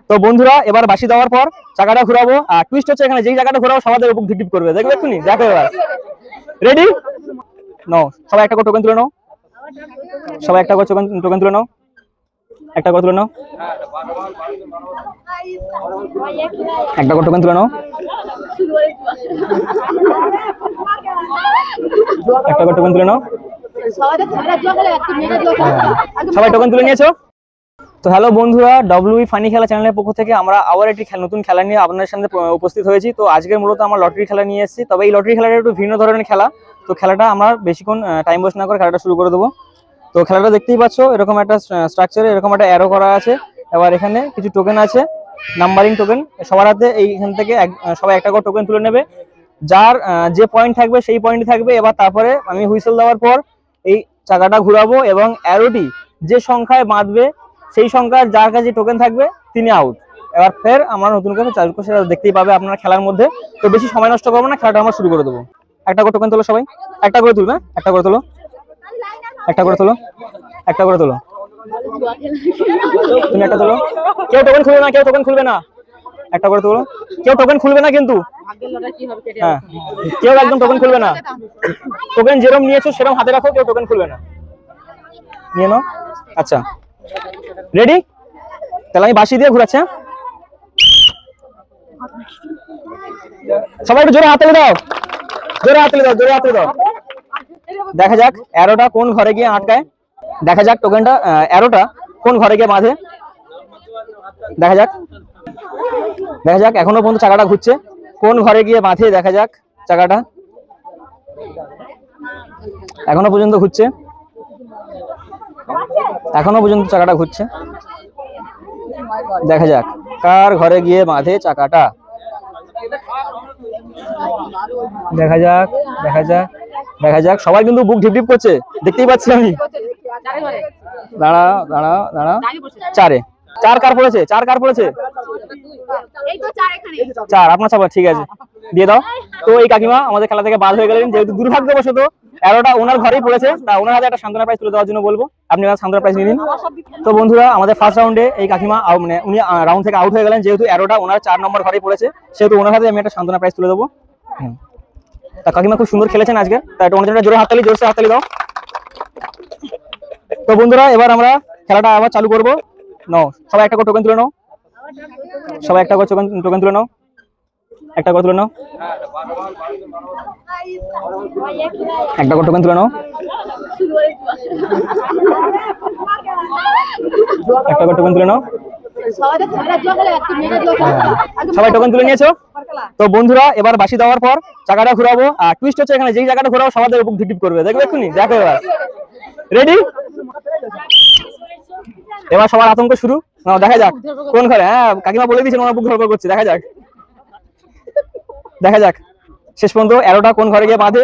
তো বন্ধুরা এবার বাসি দেওয়ার পর চাকাটা ঘুরাবো, আর টুইস্ট হচ্ছে এখানে যেই জায়গাটা ঘুরাবো সবাই উপর ঢিপ করবে, দেখবে এক্ষুনি দেখো। এবার রেডি নাও, সবাই একটা করে টোকেন তুলে নাও, সবাই একটা করে টোকেন তুলে নাও, একটা করে তুলে নাও, একটা করে টোকেন তুলে নাও, একটা করে টোকেন তুলে নাও। সবাই টোকেন তুলে নিয়েছো? তো হ্যালো বন্ধুরা, ডব্লিউই ফানি খেলা চ্যানেলের পক্ষ থেকে আমরা আবার একটি নতুন খেলা নিয়ে আপনাদের সামনে উপস্থিত হয়েছি। তো আজকের মূলত আমরা লটারি খেলা নিয়ে এসেছি, তবে এই লটারি খেলাটা একটু ভিন্ন ধরনের খেলা। তো খেলাটা আমরা বেশিক্ষণ টাইম ওয়েস্ট না করে খেলাটা শুরু করে দেবো। তো খেলাটা দেখতেই পাচ্ছ, এরকম একটা স্ট্রাকচারে এরকম একটা অ্যারো করা আছে। এবার এখানে কিছু টোকেন আছে, নাম্বারিং টোকেন। সবার হাতে এইখান থেকে সবাই একটা করে টোকেন তুলে নেবে। যার যে পয়েন্ট থাকবে সেই পয়েন্টই থাকবে। এবার তারপরে আমি হুইসেল দেওয়ার পর এই চাকাটা ঘুরাবো এবং অ্যারোটি যে সংখ্যায় বাঁধবে সেই সংখ্যার যার কাছে টোকেন থাকবে তিনি আউট। এবার ফের আমরা নতুন করে চালু করে সেটা দেখতেই পাবে আপনারা খেলার মধ্যে। তো বেশি সময় নষ্ট করবো না, খেলাটা আমরা শুরু করে দেবো। একটা করে টোকেন তোলো, সবাই একটা করে তুলবে, একটা করে তোলো, একটা করে তোলো, একটা করে তোলো, তুমি একটা তোলো। কেউ টোকেন খুলবে না, কেউ টোকেন খুলবে না, একটা করে তোলো। কেউ টোকেন খুলবে না কিন্তু, হ্যাঁ কেউ একদম টোকেন খুলবে না। টোকেন যেরকম নিয়েছো সেরকম হাতে রাখো, কেউ টোকেন খুলবে না, নিয়ে নাও। আচ্ছা রেডি, তাহলে আমি বাঁশি দিয়ে ঘুরাচ্ছি। সবাই একটু জোরে হাত তালি দাও, জোরে হাত তালি দাও, জোরে হাত তালি দাও। দেখা যাক অ্যারোটা কোন ঘরে গিয়ে আটকায়, দেখা যাক টোকেনটা অ্যারোটা কোন ঘরে গিয়ে বাঁধে। দেখা যাক, দেখা যাক এখনো পর্যন্ত চাকাটা ঘুরছে, কোন ঘরে গিয়ে বাঁধে দেখা যাক চাকাটা। এখনো পর্যন্ত ঘুরছে, এখনো পর্যন্ত চাকাটা ঘুরছে। দেখা যাক কার ঘরে গিয়ে বাঁধে চাকাটা। দেখা যাক, দেখা যাক, দেখা যাক। সবাই কিন্তু বুক ঢিপ ঢিপ করছে, দেখতেই পাচ্ছি আমি। দাঁড়া দাঁড়া দাঁড়া, চারে। চার কার পড়েছে? চার কার পড়েছে? চার আপনার চাপা, ঠিক আছে দিয়ে দাও। তো এই কাকিমা আমাদের খেলা থেকে বাদ হয়ে গেলেন, যেহেতু দুর্ভাগ্যবশত অ্যারোটা ওনার ঘরেই পড়েছে। তা ওনার হাতে একটা সান্ত্বনা প্রাইজ তুলে দেওয়ার জন্য বলবো, আপনি সান্ত্বনা প্রাইজ নিয়ে নিন। তো বন্ধুরা আমাদের ফার্স্ট রাউন্ডে এই কাকিমা মানে উনি রাউন্ড থেকে আউট হয়ে গেলেন, যেহেতু অ্যারোটা ওনার 4 নম্বর ঘরেই পড়েছে, সেহেতু ওনার হাতে আমি একটা সান্ত্বনা প্রাইজ তুলে দেবো। তা কাকিমা খুব সুন্দর খেলেছেন আজকে, তাই ওনার জন্য জোরে হাততালি, জোরসে হাততালি দাও। তো বন্ধুরা এবার আমরা খেলাটা আবার চালু করবো। নাও সবাই একটা করে টোকেন তুলে নাও, সবাই একটা করে টোকেন তুলে নাও, একটা করে তুলে নাও, একটা করে টোকেন তুলে নাও, একটা করে টোকেন তুলে নাও। সবাই টোকেন তুলে নিয়েছো? তো বন্ধুরা এবার বাঁশি দেওয়ার পর চাকাটা ঘুরাবো, আর টুইস্ট হচ্ছে এখানে যেই জায়গাটা ঘুরাবো সবাই উপর ঢিপ করবে, দেখবে এক্ষুনি দেখো। এবার রেডি, এবার সবার আতঙ্ক শুরু। দেখা যাক কোন ঘরে, হ্যাঁ কাকিমা বলে দিয়েছেন ওনার বুক ধরপড় করছে। দেখা যাক, দেখা যাক শেষ পর্যন্ত অ্যারোটা কোন ঘরে গিয়ে বাঁধে।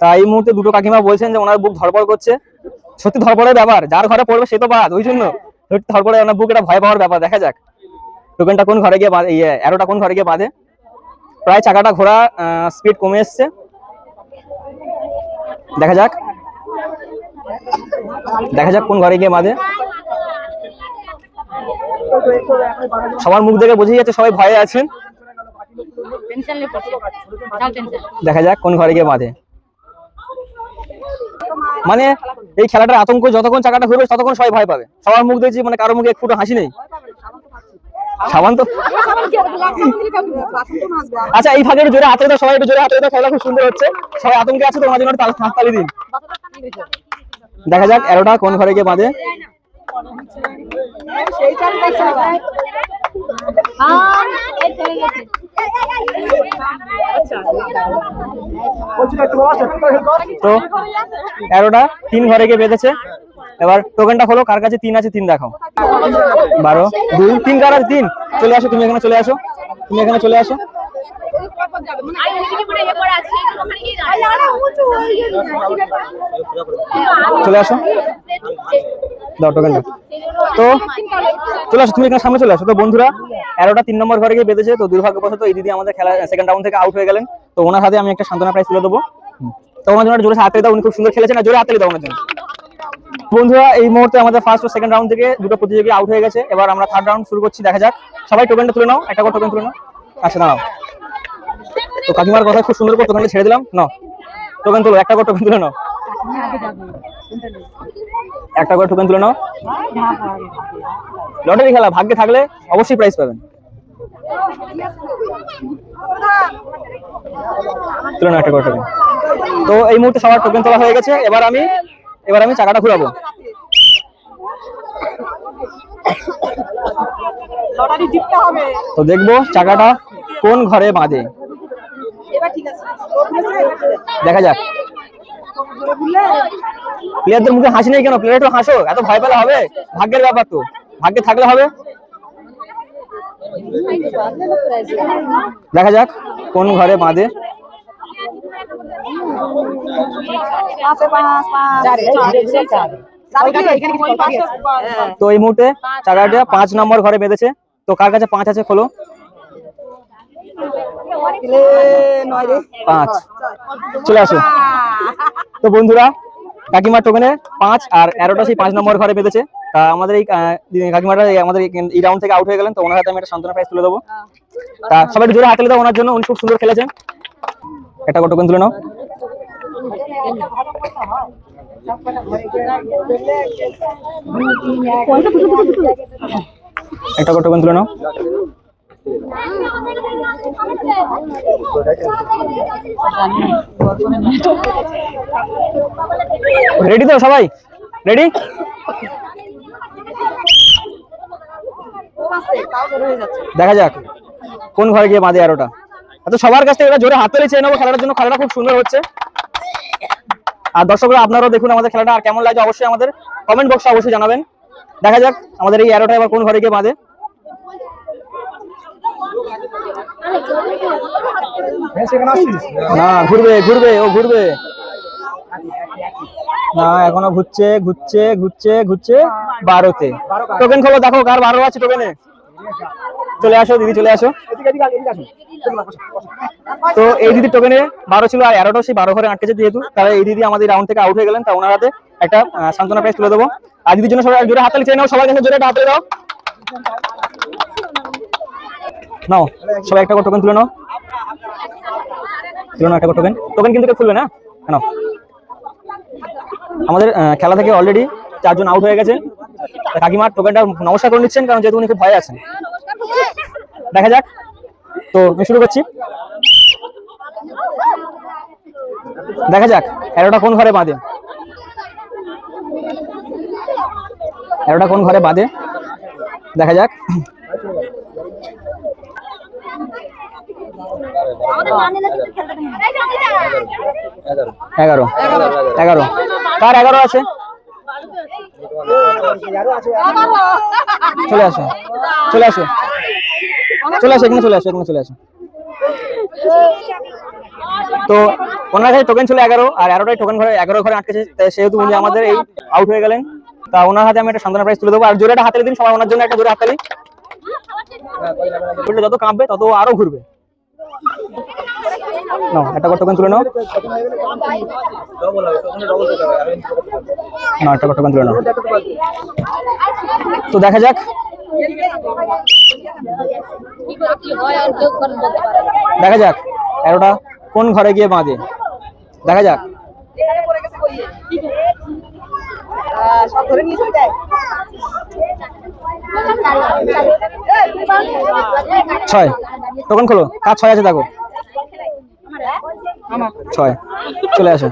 তাই এই মুহূর্তে দুটো কাকিমা বলছেন যে ওনার বুক ধরপড় করছে। সত্যি ধরপড়ের ব্যাপার, যার ঘরে পড়বে সে তো বাদ, ওই জন্য ধরপড়ে ওনার বুক এটা ভয় পাওয়ার ব্যাপার। দেখা যাক টোকেনটা কোন ঘরে গিয়ে বাঁধে, অ্যারোটা কোন ঘরে গিয়ে বাঁধে। প্রায় চাকাটা ঘোরা স্পিড কমে এসছে, দেখা যাক, দেখা যাক কোন ঘরে গিয়ে বাঁধে। সবার মুখ দেখে বোঝা যাচ্ছে সবাই ভয়ে আছেন। দেখা যাক কোন ঘরে গিয়ে বাঁধে। মানে এই খেলাটার আতঙ্ক, যতক্ষণ চাকাটা ঘুরবে ততক্ষণ সবাই ভয় পাবে। সবার মুখ দেখছি মানে কারো মুখে এক ফুটো হাসি নেই। সাবান তো আচ্ছা, এই ফাঁকে জোরে হাতে দাও, সবাই একটু জোরে হাতে দাও, খেলা খুব সুন্দর হচ্ছে। সবাই আতঙ্কে আছে, তোমার জন্য তালি দিন। দেখা যাক অ্যারোটা কোন ঘরে গিয়ে বাঁধে। তো অ্যারোটা 3 ঘরে গিয়ে বেঁধেছে। এবার টোকেনটা হলো, কার কাছে 3 আছে 3 দেখাও। 12 2 3 কার আছে 3? চলে আসো, তুমি এখানে চলে আসো, তুমি এখানে চলে আসো, চলে আসো, দাও টোকেনটা। তো চলে আসো, তুমি এখানে সামনে চলে আসো। তো বন্ধুরা অ্যারোটা 3 নম্বর ঘরে গিয়ে বেঁধেছে। তো দুর্ভাগ্যবশত এই দিদি আমাদের খেলা সেকেন্ড রাউন্ড থেকে আউট হয়ে গেলেন। তো ওনার হাতে আমি একটা সান্ত্বনা প্রাইজ তুলে দেবো। তো ওনার জন্য জোরে হাততালি দাও, উনি খুব সুন্দর খেলেছেন, আর জোরে হাততালি দাও ওনার জন্য। বন্ধুরা এই মুহূর্তে আমাদের ফার্স্ট ও সেকেন্ড রাউন্ড থেকে দুটো প্রতিযোগী আউট হয়ে গেছে। এবার আমরা থার্ড রাউন্ড শুরু করছি, দেখা যাক। সবাই টোকেনটা তুলে নাও, একটা করে টোকেন তুলে নাও। আচ্ছা দাঁড়াও, তো কাকিমার কথা খুব সুন্দর করে টোকেনটা ছেড়ে দিলাম। নাও টোকেন তুলো, একটা করে টোকেন তুলে নাও, একটা করে টোকেন তুলে নাও। লটারি খেলা, ভাগ্যে থাকলে অবশ্যই প্রাইজ পাবেন। তুলে নাও একটা করে টোকেন। তো এই মুহূর্তে সবার টোকেন তোলা হয়ে গেছে। এবার আমি চাকাটা ঘুরাবো। তো দেখবো চাকাটা কোন ঘরে বাঁধে, দেখা যাক। প্লেয়ারদের মুখে হাসি নেই কেন? প্লেয়ার একটু হাসো, এত ভয় পেলে হবে? ভাগ্যের ব্যাপার, তো ভাগ্যে থাকলে হবে। দেখা যাক কোন ঘরে বাঁধে। তো এই মুহূর্তে চাকাটা 5 নম্বর ঘরে বেঁধেছে। তো কার কাছে 5 আছে? খোলো। 5 চলে আসো। তো বন্ধুরা কাকিমার টোকেনে 5 আর অ্যারোটা সেই 5 নম্বর ঘরে বেঁধেছে। তা আমাদের এই কাকিমাটা আমাদের এই রাউন্ড থেকে আউট হয়ে গেলেন। তো ওনার হাতে আমি একটা সান্ত্বনা প্রাইজ তুলে দেবো। তা সবাই জোরে হাততালি দাও ওনার জন্য, উনি খুব সুন্দর খেলেছেন। একটা করে টোকেন তুলে নাও। একটা করে টোকেন তুলে নাও। রেডি তো সবাই? রেডি? দেখা যাক কোন ঘরে গিয়ে বাঁধে অ্যারোটা। তো সবার কাছ থেকে এটা জোরে হাততালি চেয়ে নেবো খেলাটার জন্য। খেলাটা খুব সুন্দর হচ্ছে। আর দর্শকরা আপনারাও দেখুন আমাদের খেলাটা, আর কেমন লাগে অবশ্যই আমাদের কমেন্ট বক্সে অবশ্যই জানাবেন। দেখা যাক আমাদের এই অ্যারোটা এবার কোন ঘরে গিয়ে বাঁধে। না ঘুরবে ঘুরবে, ও ঘুরবে না, এখনো ঘুরছে ঘুরছে ঘুরছে ঘুরছে। 12তে টোকেন খোলো, দেখো কার 12 আছে টোকেনে। চলে আসো দিদি, চলে আসো। তো এই দিদির টোকেনে 12 ছিল, আর অ্যারোটা সেই 12 ঘরে আটকেছে। যেহেতু তারা এই দিদি আমাদের রাউন্ড থেকে আউট হয়ে গেলেন, তা ওনার হাতে একটা সান্ত্বনা প্রাইজ তুলে দেবো। আর দিদির জন্য সবাই জোরে হাততালি চেয়ে নাও, সবার কাছে জোরে একটা হাততালি দাও। নাও সবাই একটা করে টোকেন তুলে নাও, তুলে নাও একটা করে টোকেন। টোকেন কিন্তু কেউ খুলবে না কেন? আমাদের খেলা থেকে অলরেডি 4 জন আউট হয়ে গেছে। কাকিমার টোকেনটা নমস্কার করে নিচ্ছেন, কারণ যেহেতু উনি খুব ভয় আছেন। দেখা যাক, তো আমি শুরু করছি। দেখা যাক অ্যারোটা কোন ঘরে বাঁধে, অ্যারোটা কোন ঘরে বাঁধে। দেখা যাক। এগারো কার 11 আছে? চলে আসো চলে আসো চলে আসো, এখানে চলে আসো, এখানে চলে আসো। তো ওনার কাছে টোকেন ছিল 11, আর 11টাই টোকেন ঘরে 11 ঘরে আটকেছে। সেহেতু উনি আমাদের এই আউট হয়ে গেলেন। তা ওনার হাতে আমি একটা সান্ত্বনা প্রাইজ তুলে দেবো। আর জোরে একটা হাততালি দিন সবাই ওনার জন্য, একটা জোরে হাততালি। যত কাঁপবে তত আরো ঘুরবে। নাও একটা করে টোকেন তুলে নাও, না একটা করে টোকেন তুলে নাও। তো দেখা যাক দেখা যাক অ্যারোটা কোন ঘরে গিয়ে বাঁধে। দেখা যাক। ছয় টোকেন খোলো, কার 6 আছে দেখো। 6 চলে আসে।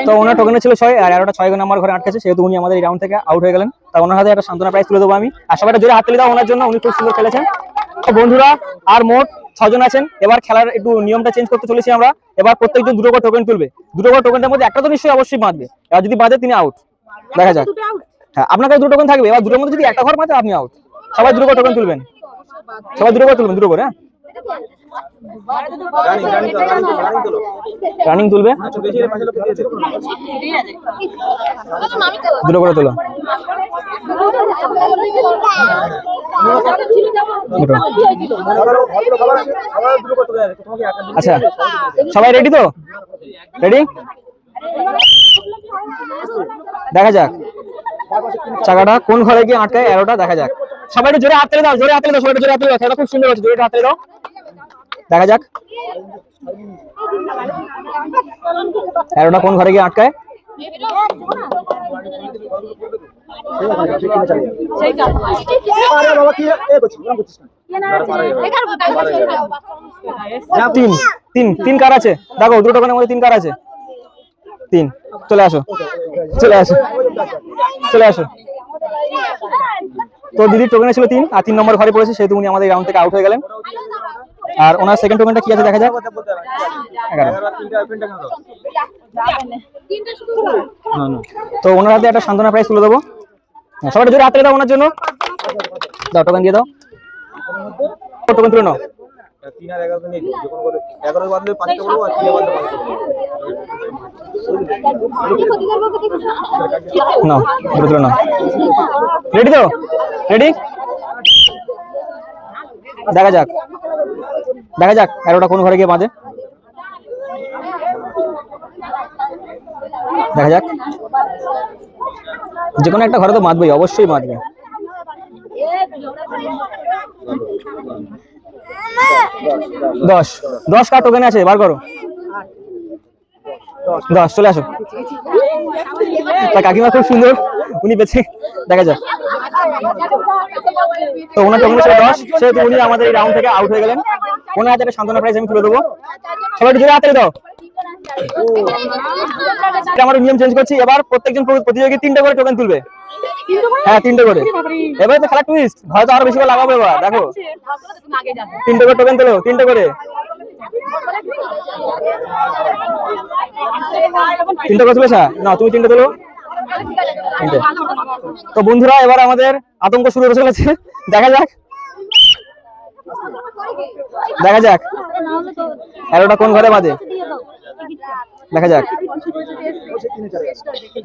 তো ওনার টোকেনে ছিল 6, আর অ্যারোটা 6 নম্বর ঘরে আটকেছে। সেহেতু উনি আমাদের এই রাউন্ড থেকে আউট হয়ে গেলেন। তা ওনার হাতে একটা সান্ত্বনা প্রাইজ তুলে দেবো আমি। আর সবাই জোরে হাততালি দাও ওনার জন্য, উনি খুব সুন্দর খেলেছেন। তো বন্ধুরা আর মোট 6 জন আছেন। এবার খেলার একটু নিয়মটা চেঞ্জ করতে চলেছি আমরা। এবার প্রত্যেকজন 2 করে টোকেন তুলবে। 2 করে টোকেনটার মধ্যে একটা তো নিশ্চয়ই অবশ্যই বাঁধবে, আর যদি বাঁধে তিনি আউট। দেখা যাক। হ্যাঁ আপনার কাছে 2 টোকেন থাকবে। এবার 2টোর মধ্যে যদি একটা ঘর বাঁধে আপনি আউট। সবাই 2 করে টোকেন তুলবেন, সবাই 2 করে তুলবেন, 2 করে। রানিং তুলবে, 2 করে তোলো। আচ্ছা সবাই রেডি তো? রেডি? দেখা যাক চাকাটা কোন ঘরে গিয়ে আটকায়, এরোটা দেখা যাক। সবাই একটু জোরে হাত তালি দাও, জোরে হাত তালি দাও, সবাই একটু জোরে হাত তালি দাও। খেলা খুব সুন্দর হচ্ছে, জোরে হাত তালি দাও। দেখা যাক এরোটা কোন ঘরে গিয়ে আটকায়। তিন তিন তিন কার আছে দেখো, দুটো টোকেনের মধ্যে তিন কার আছে। তিন, চলে আসো চলে আসো চলে আসো। তো দিদির টোকেনে ছিল 3 আর 3 নম্বর ঘরে পড়েছে, সেহেতু উনি আমাদের রাউন্ড থেকে আউট হয়ে গেলেন। আর ওনার সেকেন্ড টোকেনটা কি আছে দেখা যাক। 11। তো ওনার হাতে একটা সান্ত্বনা প্রাইজ তুলে দেবো। সবাই জোরে হাতে দাও ওনার জন্য, দাও টোকেন দিয়ে দাও। টোকেন তুলে নাও। 3 আর 11 নিয়ে যখন করে 11 বাদলে 5টা বলবো আর 3 বাদলে 5টা নাও, দুটো তুলে নাও। রেডি তো? রেডি? দেখা যাক দেখা যাক এরোটা কোন ঘরে গিয়ে বাঁধে। দেখা যাক, যে কোনো একটা ঘরে তো বাঁধবেই, অবশ্যই বাঁধবে। 10 10 কার টোকেন আছে, বার করো। 10, চলে আসো। কাকিমা খুব সুন্দর, উনি বেছে। দেখা যাক, তো ওনার টোকেন ছিল 10, সেহেতু উনি আমাদের এই রাউন্ড থেকে আউট হয়ে গেলেন। ওনার হাতে একটা সান্ত্বনা প্রাইজ আমি তুলে দেবো। সবাই জোরে হাতে দাও। আমার নিয়ম চেঞ্জ করছি, এবার প্রত্যেকজন প্রতিযোগী 3টা করে টোকেন তুলবে। হ্যাঁ 3টে করে। এবারে তো খেলা টুইস্ট, হয়তো আরো বেশি করে লাগাবো। এবার দেখো 3টে করে টোকেন তোলো, 3টে করে। 3টে করে তুলেছা না, তুমি 3টে তোলো। 3টে। তো বন্ধুরা এবার আমাদের আতঙ্ক শুরু হতে চলেছে। দেখা যাক দেখা যাক এরোটা কোন ঘরে বাজে। দেখা যাক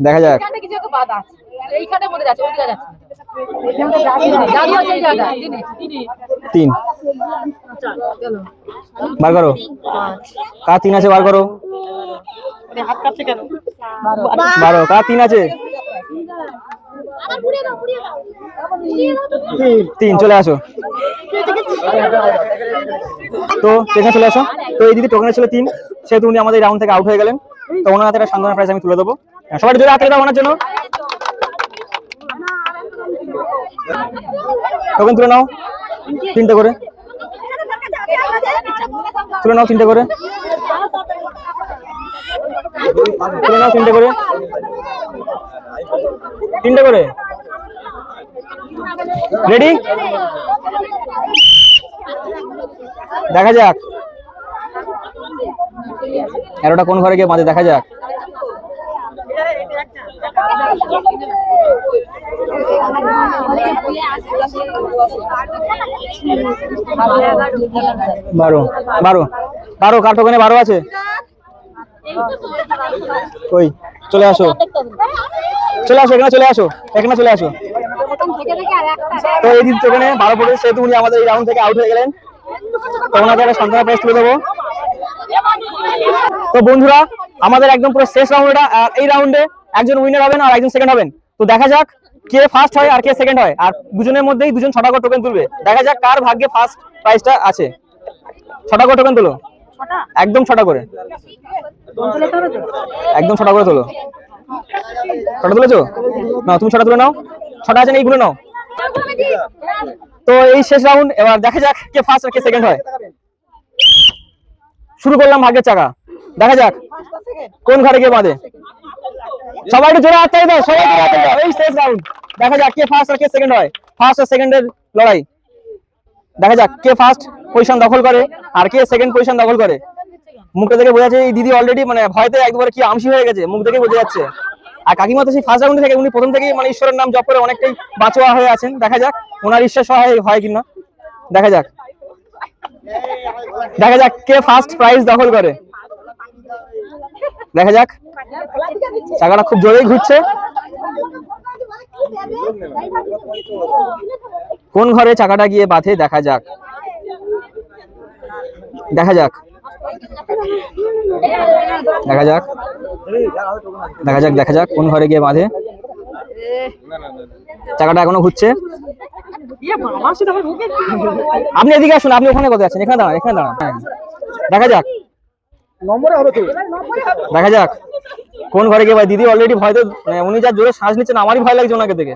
দেখা যাক। 3 বার করো, কার 3 আছে বার করো। 12 কার 3 আছে। 3, চলে আসো। তো এখানে চলে আসো। তো এই দিদি টোকেনে ছিল 3, সেহেতু উনি আমাদের রাউন্ড থেকে আউট হয়ে গেলেন। তো ওনার হাতে একটা সান্ত্বনা প্রাইজ আমি তুলে দেবো। সবাই জোরে হাতে দাও ওনার জন্য। টোকেন তুলে নাও 3টে করে, তুলে নাও 3টে করে, তুলে নাও 3টে করে, 3টে করে। রেডি? দেখা যাক এরোটা কোন ঘরে গিয়ে বাঁধে। দেখা যাক বারো 12 কার টোকেনে 12 আছে। কই, চলে আসো চলে আসো, এখানে চলে আসো, এখানে চলে আসো। তো এই দিন টোকেনে 12 পড়ে, সেহেতু উনি আমাদের এই রাউন্ড থেকে আউট হয়ে গেলেন। তো ওনাদের একটা সান্ত্বনা প্রাইজ তুলে দেবো। তো বন্ধুরা আমাদের একদম পুরো শেষ রাউন্ড এটা। আর এই রাউন্ডে একজন উইনার হবেন আর একজন সেকেন্ড হবেন। তো দেখা যাক কে ফার্স্ট হয় আর কে সেকেন্ড হয়। আর দুজনের মধ্যেই দুজন 6টা করে টোকেন তুলবে। দেখা যাক কার ভাগ্যে ফার্স্ট প্রাইজটা আছে। 6টা করে টোকেন তোলো, একদম 6টা করে, একদম 6টা করে তোলো। 6টা তুলেছো? নাও তুমি 6টা তুলে নাও। 6টা আছে না, এইগুলো নাও। তো এই শেষ রাউন্ড, এবার দেখা যাক কে ফার্স্ট আর কে সেকেন্ড হয়। শুরু করলাম ভাগ্যের চাকা। দেখা যাক কোন ঘরে গিয়ে বাঁধে। সবাই একটু জোরে হাত তালি দাও, সবাই জোরে হাত তালি দাও। এই শেষ রাউন্ড, দেখা যাক কে ফার্স্ট আর কে সেকেন্ড হয়। ফার্স্ট আর সেকেন্ডের লড়াই। দেখা যাক কে ফার্স্ট পজিশন দখল করে আর কে সেকেন্ড পজিশন দখল করে। মুখটা দেখে বোঝা যাচ্ছে এই দিদি অলরেডি মানে ভয়তে একবারে কি আমসি হয়ে গেছে, মুখ দেখে বোঝা যাচ্ছে। আর কাকিমা তো সেই ফার্স্ট রাউন্ডে থেকে উনি প্রথম থেকেই মানে ঈশ্বরের নাম জপ করে অনেকটাই বাঁচোয়া হয়ে আছেন। দেখা যাক ওনার ঈশ্বর সহায় হয় কিনা। দেখা যাক দেখা যাক কে ফার্স্ট প্রাইজ দখল করে। দেখা যাক, চাকাটা খুব জোরেই ঘুরছে। কোন ঘরে চাকাটা গিয়ে বাঁধে। দেখা যাক দেখা যাক দেখা যাক দেখা যাক কোন ঘরে গিয়ে বাঁধে। চাকাটা এখনো ঘুরছে। আপনি এদিকে আসুন, আপনি ওখানে কোথায় আছেন? এখানে দাঁড়ান, এখানে দাঁড়ান। হ্যাঁ, দেখা যাক দেখা যাক কোন ঘরে গিয়ে ভাই। দিদি অলরেডি ভয় তো, উনি যা জোরে শ্বাস নিচ্ছেন আমারই ভয় লাগছে ওনাকে দেখে।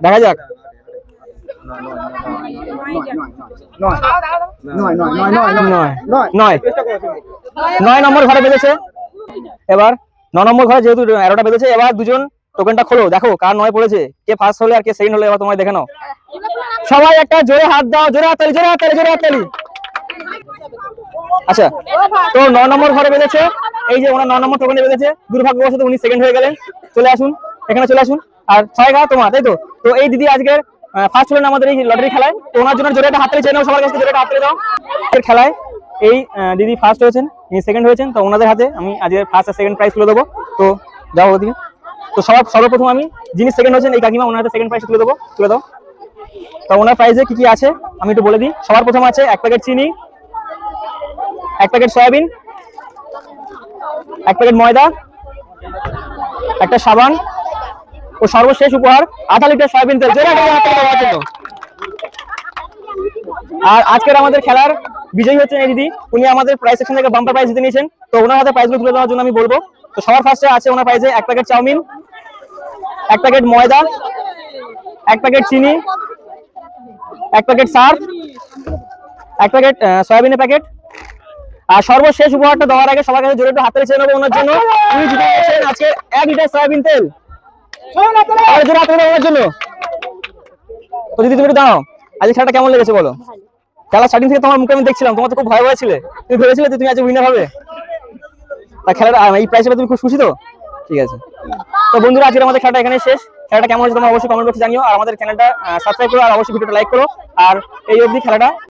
দেখা যাক। নয় নম্বর ঘরে বেঁধেছে। এবার 9 নম্বর ঘরে যেহেতু এরোটা বেঁধেছে, এবার দুজন টোকেনটা খোলো, দেখো কার 9 পড়েছে, কে ফার্স্ট হলে আর কে সেকেন্ড হলে। এবার তোমায় দেখে নাও সবাই, একটা জোরে হাত দাও, জোরে হাততালি, জোরে হাততালি, জোরে হাততালি। আচ্ছা, তো 9 নম্বর ঘরে বেঁধেছে। এই যে ওনার 9 নম্বর টোকেনে বেঁধেছে। দুর্ভাগ্যবশত উনি সেকেন্ড হয়ে গেলেন। চলে আসুন, এখানে চলে আসুন। আর ছয় গা তোমার, তাই তো? তো এই দিদি আজকের ফার্স্ট হলেন আমাদের এই লটারি খেলায়। তো ওনার জন্য জোরে একটা হাততালি চাই নাও সবার কাছে, জোরে একটা হাততালি দাও। এই খেলায় এই দিদি ফার্স্ট হয়েছেন, ইনি সেকেন্ড হয়েছেন। তো ওনাদের হাতে আমি আজকের ফার্স্ট আর সেকেন্ড প্রাইজ তুলে দেবো। তো যাও ওদিকে। তো সর্বপ্রথম আমি যিনি সেকেন্ড হয়েছেন এই কাকিমা, ওনার হাতে সেকেন্ড প্রাইজ তুলে দেবো, তুলে দাও। তো ওনার প্রাইজে কি কি আছে আমি একটু বলে দিই। সবার প্রথম আছে 1 প্যাকেট চিনি, 1 প্যাকেট সয়াবিন, 1 প্যাকেট ময়দা, একটা সাবান ও সর্বশেষ উপহার আধা লিটার সয়াবিন তেল। আর আজকের আমাদের খেলার বিজয়ী হচ্ছেন এই দিদি। উনি আমাদের প্রাইজ সেকশন থেকে বাম্পার প্রাইজ জিতে নিয়েছেন। তো ওনার হাতে প্রাইজগুলো তুলে দেওয়ার জন্য আমি বলবো। তো সবার ফার্স্টে আছে ওনার প্রাইজে 1 প্যাকেট চাউমিন, 1 প্যাকেট ময়দা, 1 প্যাকেট চিনি, 1 প্যাকেট সার্ফ, 1 প্যাকেট সয়াবিনের প্যাকেট। আর সর্বশেষ উপহারটা দেওয়ার আগে সবার কাছে জোরে একটু হাততালি চেয়ে নেবো ওনার জন্য। উনি জিতে নিয়েছেন আজকে 1 লিটার সয়াবিন তেল। জোরে হাততালি ওনার জন্য। তো দিদি তুমি একটু দাঁড়াও, আজকে খেলাটা কেমন লেগেছে বলো? খেলা স্টার্টিং থেকে তোমার মুখে আমি দেখছিলাম, তোমার তো খুব ভয় ছিলে। তুমি ভেবেছিলে তুমি আজকে উইনার হবে? তা খেলাটা এই প্রাইজে তুমি খুব খুশি তো? ঠিক আছে। তো বন্ধুরা, আজকে আমাদের খেলাটা এখানে শেষ। খেলাটা কেমন হয়েছে তোমরা অবশ্যই কমেন্ট বক্সে জানিও। আর আমাদের চ্যানেলটা সাবস্ক্রাইব করো, আর অবশ্যই ভিডিওটা লাইক করো। আর এই অবধি খেলাটা